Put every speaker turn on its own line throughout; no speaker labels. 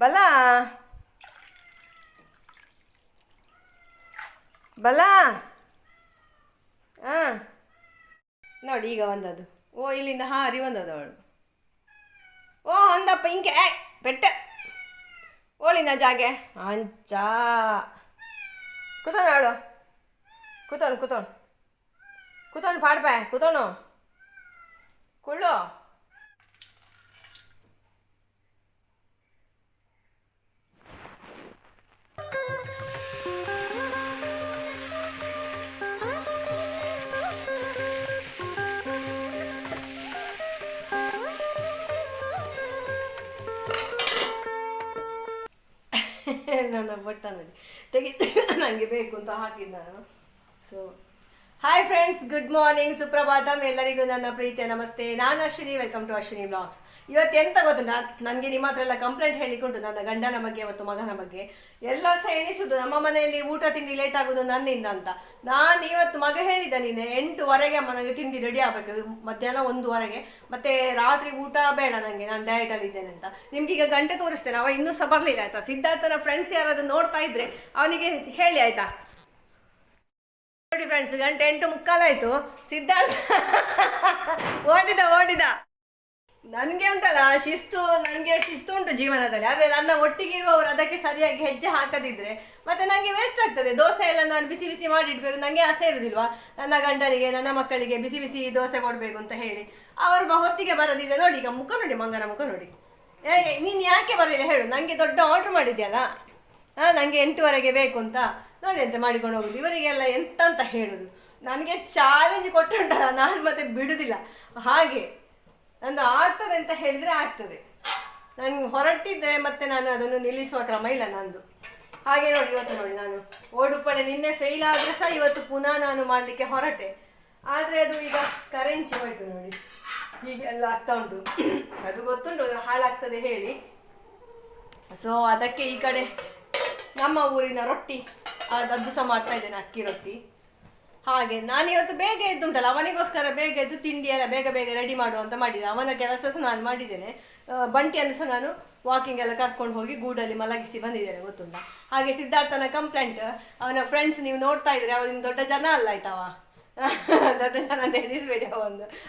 ಬಲ ಬಲ ಹಾಂ ನೋಡಿ ಈಗ ಬಂದದ್ದು. ಓ ಇಲ್ಲಿಂದ ಹಾರಿ ಬಂದದ್ದು ಅವಳು. ಓ ಒಂದಪ್ಪ ಹಿಂಗೆ ಪೆಟ್ಟ ಓಳಿನ ಜಾಗೆ ಅಂಚ ಕೂತೋಣ ಅವಳು. ಕೂತೋಣ ಪಾಡ್ಬೆ ಕೂತೋಣ ಕುಳ್ಳು. ನನ್ನ ಬಟ್ಟ ನೋಡಿ ತೆಗಿತ ನನಗೆ ಬೇಕು ಅಂತ ಹಾಕಿದ್ದ ನಾನು. So hi friends, good morning, ಸುಪ್ರಭಾತಂ. ಎಲ್ಲರಿಗೂ ನನ್ನ ಪ್ರೀತಿಯ ನಮಸ್ತೆ. ನಾನು Ashwini, welcome to Ashwini vlogs. ಇವತ್ತು ಎಂತ ಗೊತ್ತು, ನನಗೆ ನಿಮ್ಮ ಹತ್ರ ಎಲ್ಲ ಕಂಪ್ಲೇಂಟ್ ಹೇಳಿಕೊಂಡು ನನ್ನ ಗಂಡನ ಬಗ್ಗೆ ಮತ್ತು ಮಗನ ಬಗ್ಗೆ ಎಲ್ಲ ಸಹ ಎಣಿಸುದು ನಮ್ಮ ಮನೆಯಲ್ಲಿ ಊಟ ತಿಂಡಿ ಲೇಟ್ ಆಗೋದು ನನ್ನಿಂದ ಅಂತ. ನಾನು ಇವತ್ತು ಮಗ ಹೇಳಿದ್ದ, ನೀನು 8:00 ನನಗೆ ತಿಂಡಿ ರೆಡಿ ಆಗಬೇಕು, ಮಧ್ಯಾಹ್ನ 1:00, ಮತ್ತೆ ರಾತ್ರಿ ಊಟ ಬೇಡ ನನಗೆ, ನಾನು ಡಯಟಲ್ಲಿ ಇದ್ದೇನೆ ಅಂತ. ನಿಮ್ಗೆ ಈಗ ಗಂಟೆ ತೋರಿಸ್ತೇನೆ. ಅವ ಇನ್ನೂ ಸಹ ಬರಲಿಲ್ಲ ಆಯ್ತಾ. ಸಿದ್ಧಾರ್ಥನ ಫ್ರೆಂಡ್ಸ್ ಯಾರಾದ್ರೂ ನೋಡ್ತಾ ಇದ್ರೆ ಅವನಿಗೆ ಹೇಳಿ ಆಯ್ತಾ. ನೋಡಿ ಫ್ರೆಂಡ್ಸ್, ಗಂಟೆ 8:45 ಆಯ್ತು. ಸಿದ್ಧಾರ್ಥ ಓಡಿದ. ನನಗೆ ಉಂಟಲ್ಲ ಶಿಸ್ತು, ನನಗೆ ಶಿಸ್ತು ಉಂಟು ಜೀವನದಲ್ಲಿ. ಆದರೆ ನನ್ನ ಒಟ್ಟಿಗೆ ಇರುವವರು ಅದಕ್ಕೆ ಸರಿಯಾಗಿ ಹೆಜ್ಜೆ ಹಾಕದಿದ್ರೆ ಮತ್ತೆ ನನಗೆ ವೇಸ್ಟ್ ಆಗ್ತದೆ. ದೋಸೆ ಎಲ್ಲ ನಾನು ಬಿಸಿ ಬಿಸಿ ಮಾಡಿಡ್ಬೇಕು, ನನಗೆ ಆಸೆ ಇರುವುದಿಲ್ವಾ ನನ್ನ ಗಂಡನಿಗೆ ನನ್ನ ಮಕ್ಕಳಿಗೆ ಬಿಸಿ ಬಿಸಿ ದೋಸೆ ಕೊಡಬೇಕು ಅಂತ ಹೇಳಿ. ಅವರು ಹೊತ್ತಿಗೆ ಬರೋದಿಲ್ಲ. ನೋಡಿ ಈಗ ಮುಖ ನೋಡಿ, ಮಂಗನ ಮುಖ ನೋಡಿ. ನೀನು ಯಾಕೆ ಬರಲಿಲ್ಲ ಹೇಳು, ನನಗೆ ದೊಡ್ಡ ಆರ್ಡ್ರ್ ಮಾಡಿದ್ಯಲ್ಲ, ನನಗೆ 8:00 ಬೇಕು ಅಂತ. ನೋಡಿ ಎಂತ ಮಾಡಿಕೊಂಡು ಹೋಗುದು. ಇವರಿಗೆಲ್ಲ ಎಂತ ಅಂತ ಹೇಳುದು. ನನಗೆ ಚಾಲೆಂಜ್ ಕೊಟ್ಟುಂಟಲ್ಲ, ನಾನು ಮತ್ತೆ ಬಿಡುದಿಲ್ಲ. ಹಾಗೆ ನಂದು ಆಗ್ತದೆ ಅಂತ ಹೇಳಿದರೆ ಆಗ್ತದೆ. ನನಗೆ ಹೊರಟಿದ್ದರೆ ಮತ್ತೆ ನಾನು ಅದನ್ನು ನಿಲ್ಲಿಸುವ ಕ್ರಮ ಇಲ್ಲ ನಂದು. ಹಾಗೆ ನೋಡಿ ಇವತ್ತು ನೋಡಿ, ನಾನು ಓಡುಪಳೆ ನಿನ್ನೆ ಫೇಲ್ ಆದರೆ ಸಹ ಇವತ್ತು ಪುನಃ ನಾನು ಮಾಡಲಿಕ್ಕೆ ಹೊರಟೆ. ಆದರೆ ಅದು ಈಗ ಕರೆಂಚಿ ಹೋಯ್ತು ನೋಡಿ, ಹೀಗೆಲ್ಲ ಆಗ್ತಾ ಉಂಟು. ಅದು ಗೊತ್ತುಂಟು ಹಾಳಾಗ್ತದೆ ಹೇಳಿ. ಸೊ ಅದಕ್ಕೆ ಈ ಕಡೆ ನಮ್ಮ ಊರಿನ ರೊಟ್ಟಿ ಅದು ಸಹ ಮಾಡ್ತಾ ಇದ್ದೇನೆ, ಅಕ್ಕಿ ರೊಟ್ಟಿ. ಹಾಗೆ ನಾನು ಇವತ್ತು ಬೇಗ ಎದ್ದುಂಟಲ್ಲ, ಅವನಿಗೋಸ್ಕರ ಬೇಗ ಎದ್ದು ತಿಂಡಿ ಎಲ್ಲ ಬೇಗ ಬೇಗ ರೆಡಿ ಮಾಡುವಂತ ಮಾಡಿದ್ದೆ. ಅವನ ಕೆಲಸ ಸಹ ನಾನು ಮಾಡಿದ್ದೇನೆ. ಬಂಟಿಯನ್ನು ಸಹ ನಾನು ವಾಕಿಂಗ್ ಎಲ್ಲ ಕರ್ಕೊಂಡು ಹೋಗಿ ಗೂಡಲ್ಲಿ ಮಲಗಿಸಿ ಬಂದಿದ್ದೇನೆ, ಗೊತ್ತುಂಟ. ಹಾಗೆ ಸಿದ್ಧಾರ್ಥನ ಕಂಪ್ಲೇಂಟ್, ಅವನ ಫ್ರೆಂಡ್ಸ್ ನೀವು ನೋಡ್ತಾ ಇದ್ರೆ ಅವನಿಗೆ ದೊಡ್ಡ ಜನ ಅಲ್ಲ ಆಯ್ತವ, ದೊಡ್ಡ ಜನ ಅಂತ ಎಣಿಸ್ಬೇಡಿ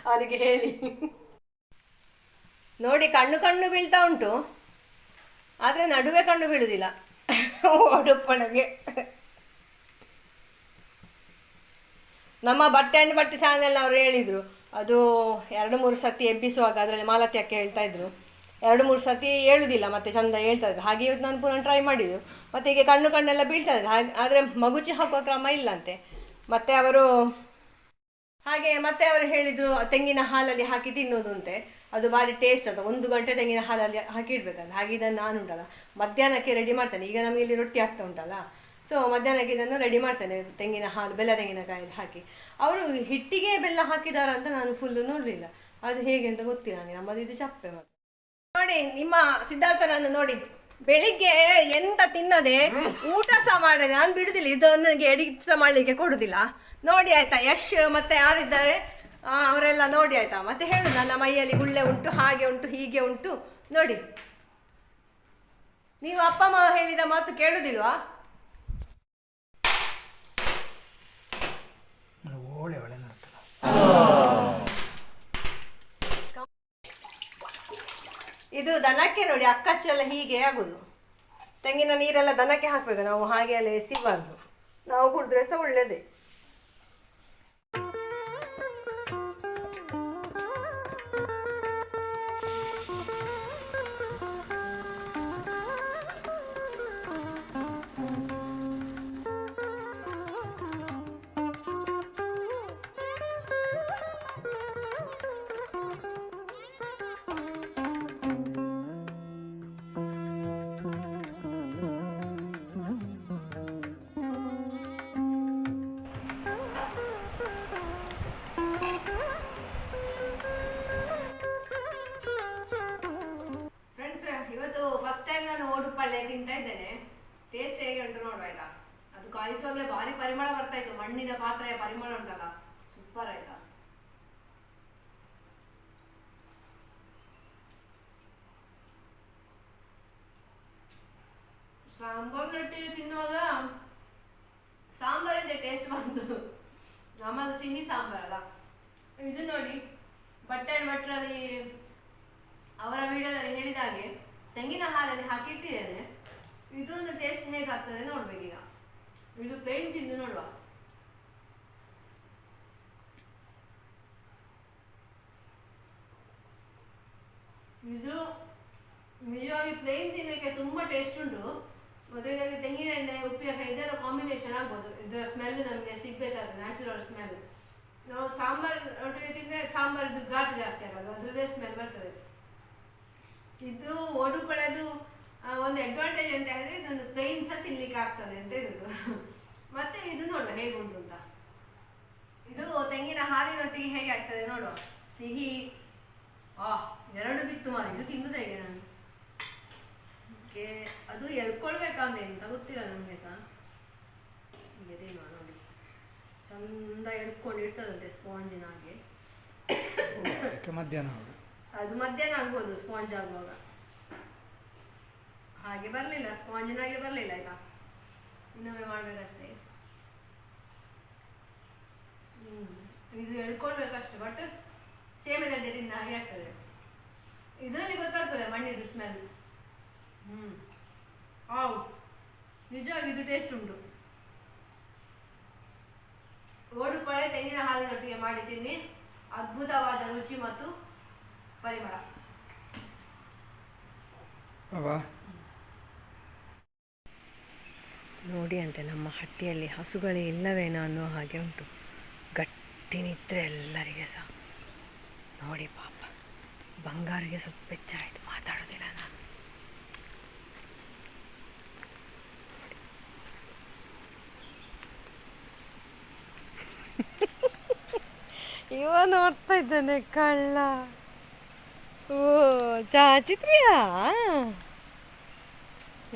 ಅವನಿಗೆ ಹೇಳಿ. ನೋಡಿ ಕಣ್ಣು ಬೀಳ್ತಾ ಉಂಟು, ಆದರೆ ನಡುವೆ ಕಣ್ಣು ಬೀಳುವುದಿಲ್ಲ ಓಡುಪ್ಪಳಗೆ. ನಮ್ಮ ಬಟ್ಟೆ ಚಾನೆಲ್ ಅವರು ಹೇಳಿದರು, ಅದು 2-3 ಸತಿ ಎಬ್ಬಿಸುವಾಗ ಅದರಲ್ಲಿ ಮಾಲತಿ ಅಕ್ಕ ಹೇಳ್ತಾ ಇದ್ರು 2-3 ಸತಿ ಹೇಳುವುದಿಲ್ಲ, ಮತ್ತೆ ಚಂದ ಹೇಳ್ತಾ ಇದ್ರು. ಹಾಗೆ ಇವತ್ತು ನಾನು ಪುನಃ ಟ್ರೈ ಮಾಡಿದ್ದು. ಮತ್ತು ಈಗ ಕಣ್ಣೆಲ್ಲ ಬೀಳ್ತಾ ಇದೆ. ಆದರೆ ಮಗುಚಿ ಹಾಕುವ ಕ್ರಮ ಇಲ್ಲಂತೆ. ಮತ್ತೆ ಅವರು ಹೇಳಿದರು ತೆಂಗಿನ ಹಾಲಲ್ಲಿ ಹಾಕಿ ತಿನ್ನೋದು ಅಂತೆ, ಅದು ಭಾರಿ ಟೇಸ್ಟ್ ಅಂತ. 1 ಗಂಟೆ ತೆಂಗಿನ ಹಾಲಲ್ಲಿ ಹಾಕಿ ಇಡ್ಬೇಕಂತ. ಹಾಗೆ ಇದನ್ನು ನಾನು ಉಂಟಲ್ಲ ಮಧ್ಯಾಹ್ನಕ್ಕೆ ರೆಡಿ ಮಾಡ್ತೇನೆ. ಈಗ ನಮಗೆ ಇಲ್ಲಿ ರೊಟ್ಟಿ ಆಗ್ತಾ ಉಂಟಲ್ಲ, ಸೊ ಮಧ್ಯಾಹ್ನಕ್ಕೆ ಇದನ್ನು ರೆಡಿ ಮಾಡ್ತೇನೆ. ತೆಂಗಿನ ಹಾಲು, ಬೆಲ್ಲ ತೆಂಗಿನಕಾಯಲ್ಲಿ ಹಾಕಿ. ಅವರು ಹಿಟ್ಟಿಗೆ ಬೆಲ್ಲ ಹಾಕಿದಾರ ಅಂತ ನಾನು ಫುಲ್ಲು ನೋಡಲಿಲ್ಲ, ಅದು ಹೇಗೆ ಅಂತ ಗೊತ್ತಿಲ್ಲ ನನಗೆ. ನಮ್ಮದು ಇದು ಚಪ್ಪೆ. ಮತ್ತೆ ನೋಡಿ ನಿಮ್ಮ ಸಿದ್ಧಾರ್ಥನನ್ನು ನೋಡಿ, ಬೆಳಿಗ್ಗೆ ಎಂತ ತಿನ್ನದೆ ಊಟ ಸಹ ಮಾಡದೆ. ನಾನು ಬಿಡುದಿಲ್ಲ, ಇದನ್ನು ನನಗೆ ಎಡಿಟ್ ಸಹ ಮಾಡಲಿಕ್ಕೆ ಕೊಡುದಿಲ್ಲ. ನೋಡಿ ಆಯ್ತಾ, ಯಶ್ ಮತ್ತೆ ಯಾರಿದ್ದಾರೆ ಅವರೆಲ್ಲ ನೋಡಿ ಆಯ್ತಾ. ಮತ್ತೆ ಹೇಳು, ನನ್ನ ಮೈಯಲ್ಲಿ ಗುಳ್ಳೆ ಉಂಟು, ಹಾಗೆ ಉಂಟು, ಹೀಗೆ ಉಂಟು. ನೋಡಿ, ನೀವು ಅಪ್ಪ ಅಮ್ಮ ಹೇಳಿದ ಮಾತು ಕೇಳುದಿಲ್ವಾ? ಇದು ದನಕ್ಕೆ ನೋಡಿ ಅಕ್ಕಚ್ಚು ಎಲ್ಲ ಹೀಗೆ ಆಗೋದು. ತೆಂಗಿನ ನೀರೆಲ್ಲ ದನಕ್ಕೆ ಹಾಕಬೇಕು ನಾವು, ಹಾಗೆ ಎಲ್ಲ ಎಸಿಬಾರ್ದು. ನಾವು ಕುಡಿದ್ರೆ ಸಹ ಒಳ್ಳೆಯದೇ. ಇವತ್ತು ಫಸ್ಟ್ ಟೈಮ್ ನಾನು ಓಡುಪಳ್ಳೆ ತಿಂತಾ ಇದ್ದೇನೆ. ಟೇಸ್ಟ್ ಹೇಗೆ ಉಂಟು ನೋಡುವ ಆಯ್ತಾ. ಅದು ಕಾಯಿಸುವಾಗಲೇ ಭಾರಿ ಪರಿಮಳ ಬರ್ತಾ ಇತ್ತು, ಮಣ್ಣಿನ ಪಾತ್ರೆಯ ಪರಿಮಳ ಉಂಟಲ್ಲ, ಸೂಪರ್ ಆಯ್ತಾ. ಸಾಂಬಾರ್ನೊಟ್ಟಿಗೆ ತಿನ್ನುವಾಗ ಸಾಂಬಾರಿದೆ ಟೇಸ್ಟ್ ಬಂತು. ನಮ್ಮದು ಸಿಹಿ ಸಾಂಬಾರಲ್ಲ ಇದು. ನೋಡಿ ಬಟ್ಟೆ ಭಟ್ರಲ್ಲಿ ಅವರ ವಿಡಿಯೋದಲ್ಲಿ ಹೇಳಿದ ಹಾಗೆ ತೆಂಗಿನ ಹಾಲಲ್ಲಿ ಹಾಕಿ ಇಟ್ಟಿದ್ದೇನೆ. ಇದೊಂದು ಟೇಸ್ಟ್ ಹೇಗಾಗ್ತದೆ ನೋಡ್ಬೇಕೀಗ. ಇದು ಪ್ಲೇನ್ ತಿಂದು ನೋಡುವ. ಇದು ನಿಜವಾಗಿ ಪ್ಲೇನ್ ತಿನ್ನಲಿಕ್ಕೆ ತುಂಬಾ ಟೇಸ್ಟ್ ಉಂಟು. ಮತ್ತೆ ಇದರಲ್ಲಿ ತೆಂಗಿನ ಎಣ್ಣೆ, ಉಪ್ಪಿನಕಾಯಿ ಇದೆಲ್ಲ ಕಾಂಬಿನೇಷನ್ ಆಗ್ಬೋದು. ಇದರ ಸ್ಮೆಲ್ ನಮಗೆ ಸಿಗ್ಬೇಕಾದ್ರೆ ನ್ಯಾಚುರಲ್ ಸ್ಮೆಲ್. ನಾವು ಸಾಂಬಾರ್ ಒಟ್ಟಿಗೆ ತಿಂದರೆ ಸಾಂಬಾರ್ದು ಘಾಟ್ ಜಾಸ್ತಿ ಆಗೋದು, ಅದರದ್ದೇ ಸ್ಮೆಲ್ ಬರ್ತದೆ. ಇದು ಓಡುಪಳೆದು ಒಂದು ಅಡ್ವಾಂಟೇಜ್ ಅಂತ ಹೇಳಿದ್ರೆ ಇದೊಂದು ಪ್ಲೇನ್ ಸಹ ತಿನ್ಲಿಕ್ಕೆ ಆಗ್ತದೆ ಅಂತ ಇರುದು. ಮತ್ತೆ ಇದು ನೋಡುವ ಹೇಗೆ ಉಂಟು ಅಂತ. ಇದು ತೆಂಗಿನ ಹಾಲಿನೊಟ್ಟಿಗೆ ಹೇಗೆ ಆಗ್ತದೆ ನೋಡುವ. ಸಿಹಿ ಎರಡು ಬಿತ್ತು ಮಾಡಿ ಇದು ತಿಂದುದು ಹೇಗೆ ನಾನು. ಅದು ಎಳ್ಕೊಳ್ಬೇಕಂದ್ರೆ ಎಂತ ಗೊತ್ತಿಲ್ಲ ನಮಗೆ ಸಹ. ಇದೇನು ನೋಡಿ ಚಂದ ಎಳ್ಕೊಂಡು ಇರ್ತದಂತೆ ಸ್ಪಾಂಜಿನ ಹಾಗೆ.
ಮಧ್ಯಾಹ್ನ
ಅದು ಮಧ್ಯಾಹ್ನ ಆಗ್ಬೋದು ಸ್ಪಾಂಜ್ ಆಗುವಾಗ. ಹಾಗೆ ಬರಲಿಲ್ಲ, ಸ್ಪಾಂಜಿನಾಗೆ ಬರಲಿಲ್ಲ ಆಯ್ತಾ. ಇನ್ನೊಮ್ಮೆ ಮಾಡ್ಬೇಕಷ್ಟೇ. ಇದು ಎಳ್ಕೊಳ್ಬೇಕಷ್ಟೆ. ಬಟ್ ಸೇಮೆ ದಂಡೆ ತಿಂದ ಹಾಗೆ ಆಗ್ತದೆ. ಇದರಲ್ಲಿ ಗೊತ್ತಾಗ್ತದೆ ಮಣ್ಣಿದು ಸ್ಮೆಲ್. ನಿಜವಾಗಿ ಇದು ಟೇಸ್ಟ್ ಉಂಟು. ಓಡುಪಳೆ ತೆಂಗಿನ ಹಾಲಿನೊಟ್ಟಿಗೆ ಮಾಡಿ ತಿನ್ನಿ, ಅದ್ಭುತವಾದ ರುಚಿ ಮತ್ತು ಪರಿಮಳ. ನೋಡಿ ಅಂತೆ ನಮ್ಮ ಹಟ್ಟಿಯಲ್ಲಿ ಹಸುಗಳೇ ಇಲ್ಲವೇನೋ ಅನ್ನೋ ಹಾಗೆ ಉಂಟು. ಗಟ್ಟಿ ನಿದ್ರೆ ಎಲ್ಲರಿಗೆ ಸಹ. ನೋಡಿ ಪಾಪ ಬಂಗಾರಿಗೆ ಸ್ವಲ್ಪ ಎಚ್ಚರ ಆಯಿತು, ಮಾತಾಡೋದಿಲ್ಲ ನಾನು. ಇವ ನೋಡ್ತಾ ಇದ್ದಾನೆ ಕಳ್ಳ. ಓ ಚಾಚಿತ್ರಿಯಾ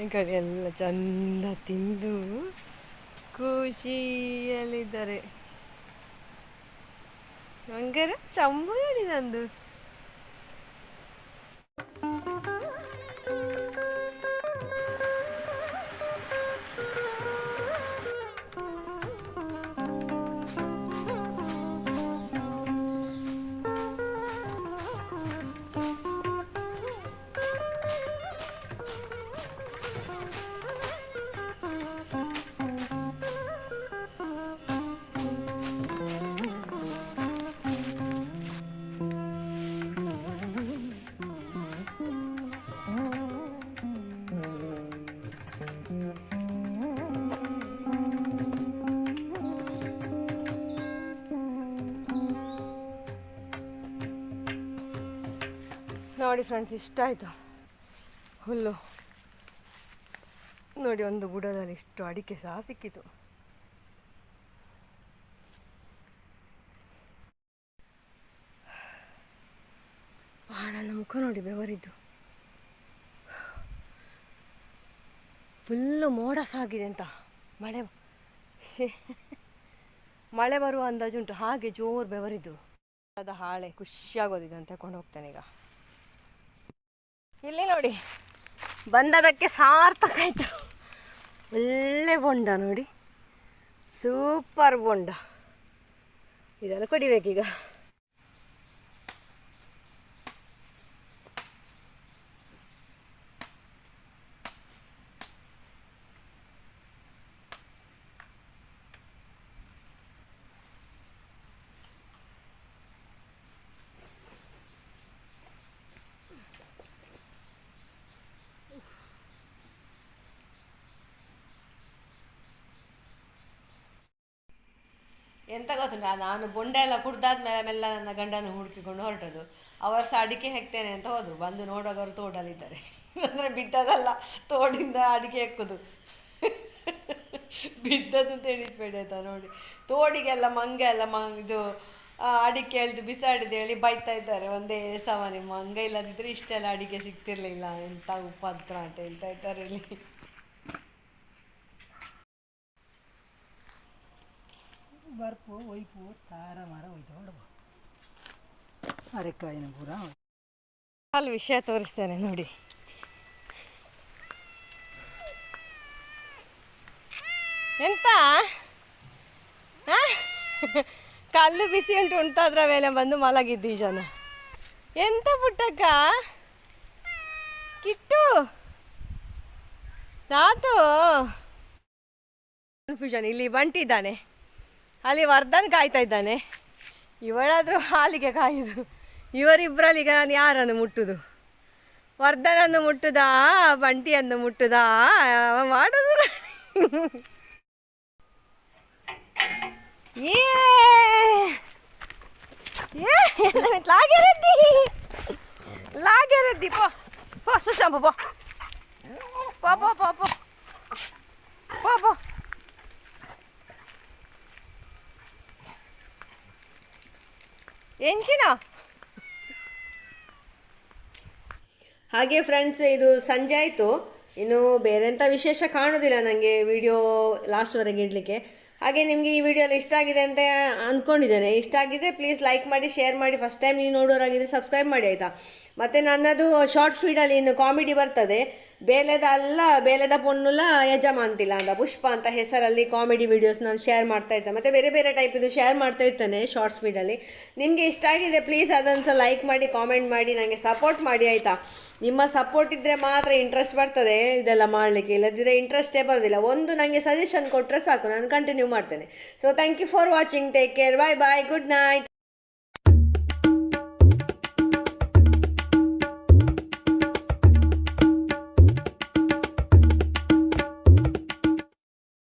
ಈ ಕಡೆ ಎಲ್ಲ ಚಂದ ತಿಂದು ಖುಷಿಯಲ್ಲಿದ್ದಾರೆ. ಹಂಗಾರೆ ಚಂಬು ಹೇಳಿ ನಂದು. ನೋಡಿ ಫ್ರೆಂಡ್ಸ್, ಇಷ್ಟ ಆಯಿತು ಹುಲ್ಲು. ನೋಡಿ ಒಂದು ಬುಡದಲ್ಲಿ ಇಷ್ಟು ಅಡಿಕೆ ಸಹ ಸಿಕ್ಕಿತು. ನನ್ನ ಮುಖ ನೋಡಿ ಬೆವರಿದ್ದು. ಫುಲ್ಲು ಮೋಡ ಸಾಗಿದೆ ಅಂತ. ಮಳೆ ಬರುವ ಅಂದಾಜುಂಟು, ಹಾಗೆ ಜೋರು ಬೆವರಿದ್ದು. ಅದು ಹಾಳೆ ಖುಷಿಯಾಗೋದಿದೆ ತಗೊಂಡು ಹೋಗ್ತೇನೆ ಈಗ. ಇಲ್ಲಿ ನೋಡಿ ಬಂದದಕ್ಕೆ ಸಾರ್ಥಕ ಆಯಿತು. ಒಳ್ಳೆ ಬೊಂಡ ನೋಡಿ, ಸೂಪರ್ ಬೊಂಡ. ಇದೆಲ್ಲ ಕುಡಿಬೇಕೀಗ. ಎಂತ ಗೊತ್ತುಂಟ, ನಾನು ಬೊಂಡೆ ಎಲ್ಲ ಕುಡ್ದಾದ್ಮೇಲೆ ಮೆಲ್ಲ ನನ್ನ ಗಂಡನ ಹುಡುಕಿಕೊಂಡು ಹೊರಟದು. ಅವರು ಸಹ ಅಡಿಕೆ ಹೆಕ್ತೇನೆ ಅಂತ ಹೋದರು. ಬಂದು ನೋಡುವಾಗ ಅವರು ತೋಡಲಿದ್ದಾರೆ. ಅಂದರೆ ಬಿದ್ದದಲ್ಲ, ತೋಡಿಂದ ಅಡಿಕೆ ಹೆಕ್ಕುದು. ಬಿದ್ದದ್ದು ಅಂತ ಎಣಿಸ್ಬೇಡಿ ಆಯ್ತಾ. ನೋಡಿ, ತೋಡಿಗೆಲ್ಲ ಮಂಗೆ ಎಲ್ಲ ಇದು ಅಡಿಕೆ ಎಳ್ದು ಬಿಸಾಡಿದೆ ಹೇಳಿ ಬೈತಾ ಇದ್ದಾರೆ. ಒಂದೇ ಸವನೆ ಮಂಗ ಇಲ್ಲದಿದ್ದರೆ ಇಷ್ಟೆಲ್ಲ ಅಡಿಕೆ ಸಿಗ್ತಿರ್ಲಿಲ್ಲ, ಎಂತ ಉಪದ್ರ ಅಂತ ಹೇಳ್ತಾ ಇದ್ದಾರೆ ಇಲ್ಲಿ.
ಬರ್ಪು ಒಯ್ಪು ತಾರ ಮರ ಒಯ್ದು ಅರೆಕಾಯಿನ ಪೂರ
ಅಲ್ಲಿ ವಿಷಯ ತೋರಿಸ್ತೇನೆ ನೋಡಿ. ಎಂತ ಕಲ್ಲು ಬಿಸಿ ಉಂಟು ಉಂಟಾದ್ರ ಮೇಲೆ ಬಂದು ಮಲಗಿದ್ದು ಈ ಜನ. ಎಂತ ಪುಟ್ಟಕ್ಕ ಕಿಟ್ಟು ನಾತು ಕನ್ಫ್ಯೂಷನ್. ಇಲ್ಲಿ ಬಂಟಿದ್ದಾನೆ, ಅಲ್ಲಿ ವರ್ಧನ್ ಕಾಯ್ತಾ ಇದ್ದಾನೆ, ಇವಳಾದರೂ ಹಾಲಿಗೆ ಕಾಯುದು. ಇವರಿಬ್ಬರಲ್ಲಿ ಈಗ ನಾನು ಯಾರನ್ನು ಮುಟ್ಟುದು? ವರ್ಧನನ್ನು ಮುಟ್ಟುದಾ ಬಂಟಿಯನ್ನು ಮುಟ್ಟುದಾ ಮಾಡೋದು? లాగేరద్ది పో పో చూసాము పో పో పో పో పో పో పో ಎಂಚಿನ. ಹಾಗೆ ಫ್ರೆಂಡ್ಸ್, ಇದು ಸಂಜೆ ಆಯಿತು. ಇನ್ನು ಬೇರೆ ಎಂಥ ವಿಶೇಷ ಕಾಣೋದಿಲ್ಲ ನನಗೆ ವಿಡಿಯೋ ಲಾಸ್ಟ್ವರೆಗೆ ಇಡಲಿಕ್ಕೆ. ಹಾಗೆ ನಿಮಗೆ ಈ ವಿಡಿಯೋ ಎಲ್ಲ ಇಷ್ಟ ಆಗಿದೆ ಅಂತ ಅಂದ್ಕೊಂಡಿದ್ದೇನೆ. ಇಷ್ಟ ಆಗಿದ್ದರೆ ಪ್ಲೀಸ್ ಲೈಕ್ ಮಾಡಿ, ಶೇರ್ ಮಾಡಿ. ಫಸ್ಟ್ ಟೈಮ್ ನೀವು ನೋಡೋರಾಗಿದ್ದರೆ ಸಬ್ಸ್ಕ್ರೈಬ್ ಮಾಡಿ ಆಯಿತಾ. ಮತ್ತು ನನ್ನದು ಶಾರ್ಟ್ ಫೀಡಲ್ಲಿ ಇನ್ನು ಕಾಮಿಡಿ ಬರ್ತದೆ. ಬೇಲೆದ ಪೊನ್ನುಲ ಯಜಮಾಂತಿಲ್ಲ ಅಂತ ಪುಷ್ಪ ಅಂತ ಹೆಸರಲ್ಲಿ ಕಾಮಿಡಿ ವೀಡಿಯೋಸ್ ನಾನು ಶೇರ್ ಮಾಡ್ತಾ ಇರ್ತೇನೆ. ಮತ್ತು ಬೇರೆ ಬೇರೆ ಟೈಪ್ ಇದು ಶೇರ್ ಮಾಡ್ತಾ ಇರ್ತೇನೆ ಶಾರ್ಟ್ಸ್ ಫೀಡಲ್ಲಿ. ನಿಮಗೆ ಇಷ್ಟ ಆಗಿದ್ರೆ ಪ್ಲೀಸ್ ಅದನ್ನು ಸಹ ಲೈಕ್ ಮಾಡಿ, ಕಾಮೆಂಟ್ ಮಾಡಿ, ನನಗೆ ಸಪೋರ್ಟ್ ಮಾಡಿ ಆಯಿತಾ. ನಿಮ್ಮ ಸಪೋರ್ಟ್ ಇದ್ದರೆ ಮಾತ್ರ ಇಂಟ್ರೆಸ್ಟ್ ಬರ್ತದೆ ಇದೆಲ್ಲ ಮಾಡಲಿಕ್ಕೆ, ಇಲ್ಲದಿದ್ದರೆ ಇಂಟ್ರೆಸ್ಟೇ ಬರೋದಿಲ್ಲ. ಒಂದು ನನಗೆ ಸಜೆಷನ್ ಕೊಟ್ಟರೆ ಸಾಕು, ನಾನು ಕಂಟಿನ್ಯೂ ಮಾಡ್ತೇನೆ. So thank you for watching. Take care. Bye bye. Good night.